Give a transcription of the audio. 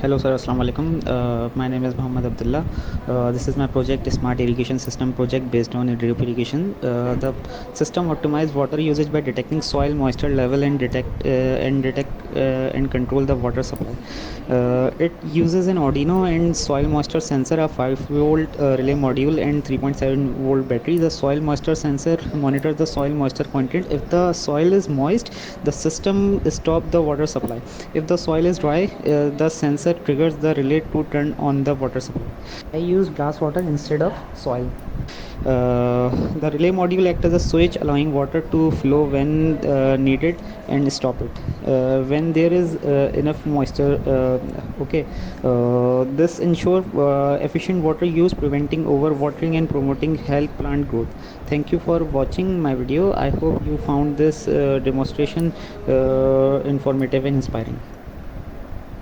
Hello sir, Assalamu alaikum. My name is Muhammad Abdullah. This is my project, Smart Irrigation System project based on drip irrigation. The system optimizes water usage by detecting soil moisture level and detect and control the water supply. It uses an Arduino and soil moisture sensor, a 5-volt relay module and 3.7-volt battery. The soil moisture sensor monitors the soil moisture content. If the soil is moist, the system stops the water supply. If the soil is dry, the sensor triggers the relay to turn on the water supply. I use glass water instead of soil. The relay module acts as a switch, allowing water to flow when needed and stop it when there is enough moisture. This ensures efficient water use, preventing overwatering and promoting health plant growth. Thank you for watching my video. I hope you found this demonstration informative and inspiring.